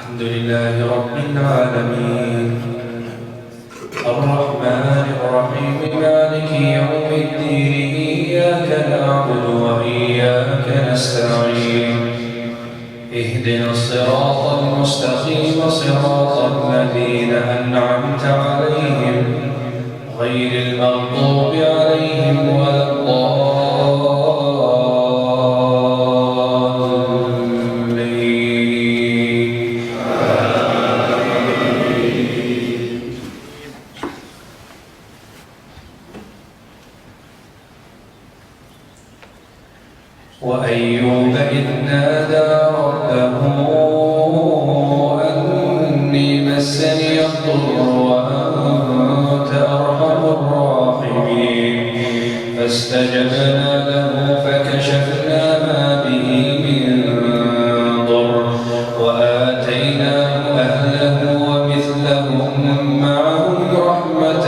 الحمد لله رب العالمين الرحمن الرحيم مالك يوم الدين إياك نعبد وإياك نستعين اهدنا الصراط المستقيم صراط الذين أنعمت عليهم غير المغضوب عليهم ولا وأيوب إذ نادى ربه أني مسني الضر وأنت أرحم الراحمين فاستجبنا له فكشفنا ما به من ضر وآتيناه أهله ومثلهم معهم رحمة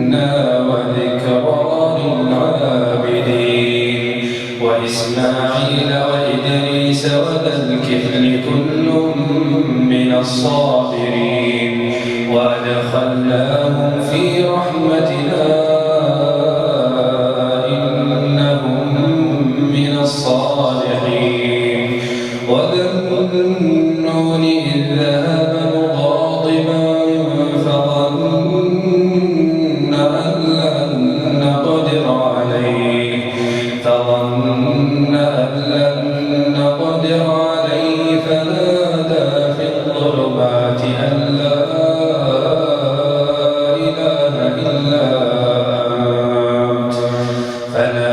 منا وذكرى للعابدين وإسماعيل وإدريس وذا الكفل كل من الصابرين وأدخلناهم في رحمتنا إنهم من الصالحين وذا النون إذ ذهب مغاضبا فظن أن لن نقدر عليه فنادى في الظلمات أن لا إله إلا أنت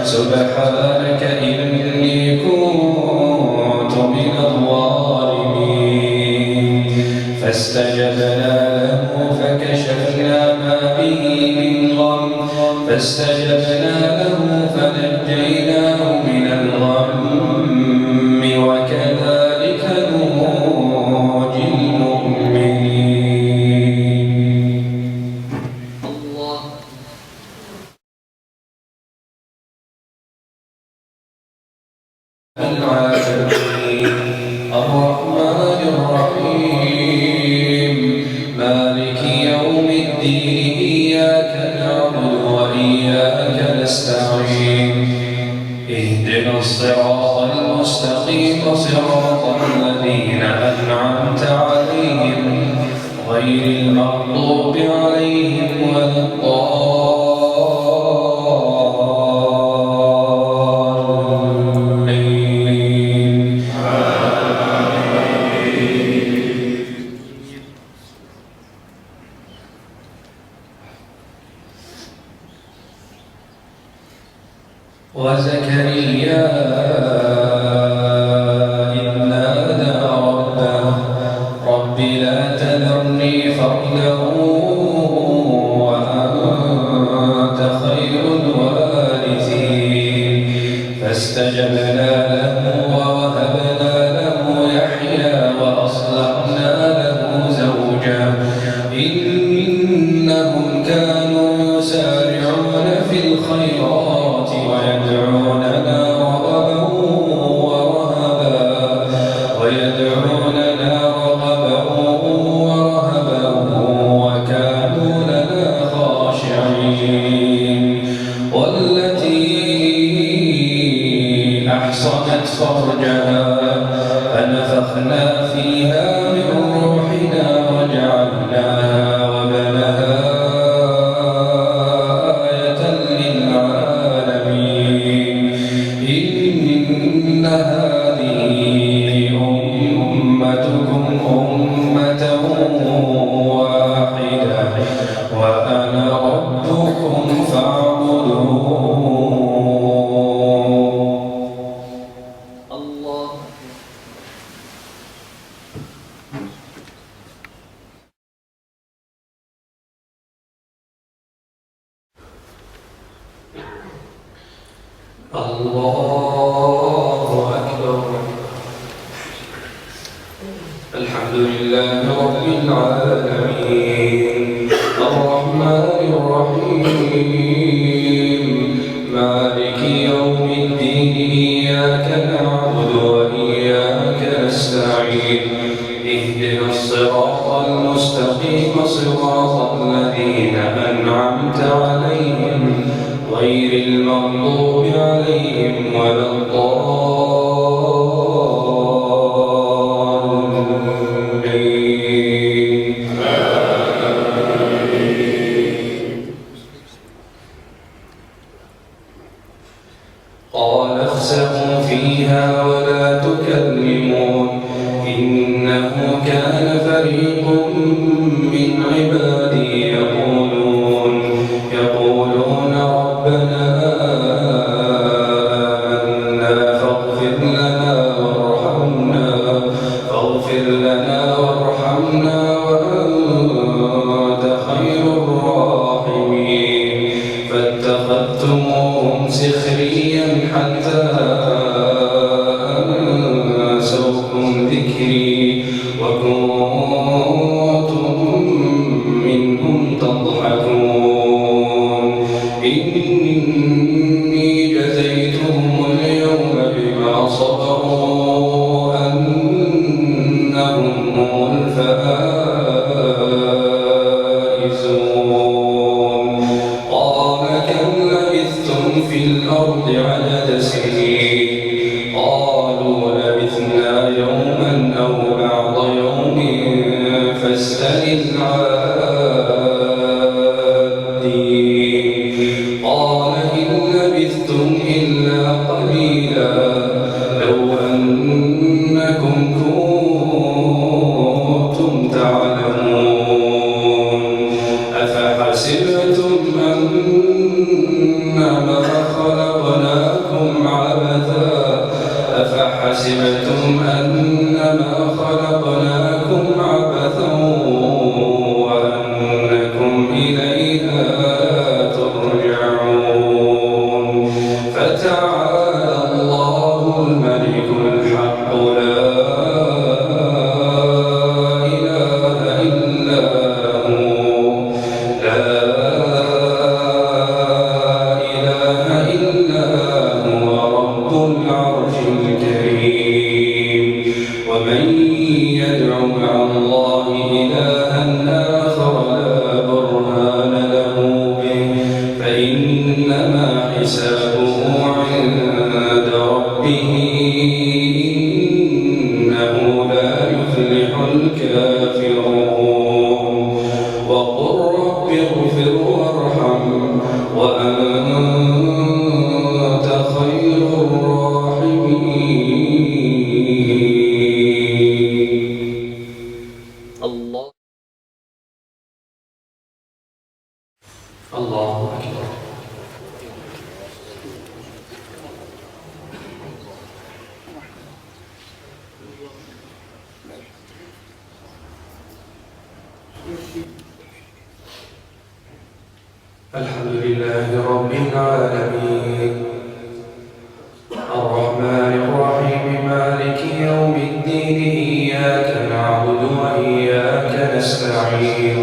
سبحانك إني كنت من الظالمين فاستجبنا له فكشفنا ما به من غم فنجيناه من الغم وكذلك ننجي المؤمنين. الله العالمين الرحمن الرحيم مالك يوم الدين إياك نعبد وإياك نستعين اهدنا الصراط المستقيم صراط الذين أنعمت عليهم غير المغضوب عليهم ولا وزكريا إذ نادى ربه رب لا تذرني فردا وأنت خير الوارثين فاستجبنا له ووهبنا له يحيى وأصلحنا له زوجه إنهم كانوا يسارعون في الخيرات ويدعوننا رغبا ورهبا وكانوا لنا خاشعين والتي أحصنت فرجها فنفخنا فيها من روحنا وجعلناها وبنها آية للعالمين إن هذه أمتكم أمة واحدة وأنا ربكم فاعبدون. الله الله أكبر. الحمد الرحمن الرحيم مالك يوم الدين إياك نعبد وإياك نستعين اهدنا الصراط المستقيم صراط الذين أنعمت عليهم غير المغضوب عليهم ولا الضالين. قال اخسئوا فيها ولا تكلمون إنه كان فريق من عبادي يقولون ربنا آمنا فاغفر لنا وارحمنا وأنت خير الراحمين فاتخذتموهم سخريا حتى أنسوكم ذكري وكنتم منهم تضحكون إني جزيتهم اليوم بما صبروا أنهم هم الفائزون. قال كم لبثتم في الأرض عدد سنين قالوا لبثنا يوما أو بعض يوم فاسأل العادين قال إن لبثتم إلا قليلا لو أنكم كنتم تعلمون أفحسبتم أنما خلقناكم عبثا وأنكم إلينا ترجعون فتعالى الله الملك الحق لا إله إلا هو رب العرش الكريم. ومن يدع مع الله إلها آخر لا برهان له به فإنما حسابه عند ربه إنه لا يفلح الكافرون. وقل رب اغفر وارحم وأنت خير الراحمين. الله أكبر. الحمد لله رب العالمين الرحمن الرحيم مالك يوم الدين إياك نعبد وإياك نستعين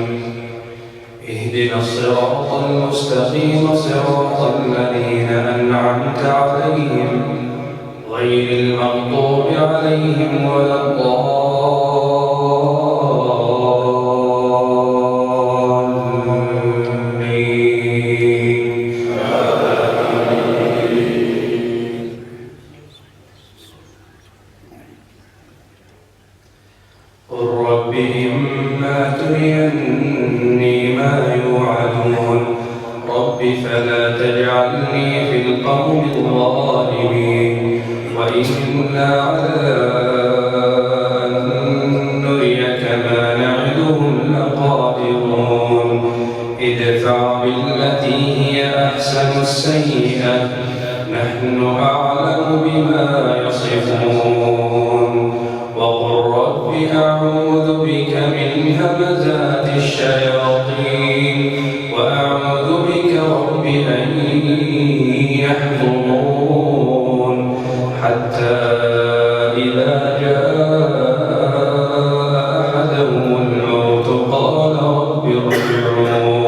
اهدنا الصراط المستقيم صراط الذين أنعمت عليهم غير المغضوب عليهم ولا الضالين. قل رب إما تريني ما يوعدون رب فلا تجعلني في القوم الظالمين وإنا على أن نريك ما نعدهم لقادرون ادفع بالتي هي أحسن السيئة نحن أعلم بما يصفون. وقل رب أعوذ بك من همزات الشياطين وأعوذ بك رب أن يحضرون حتى إذا جاء أحدهم الموت قال رب ارجعون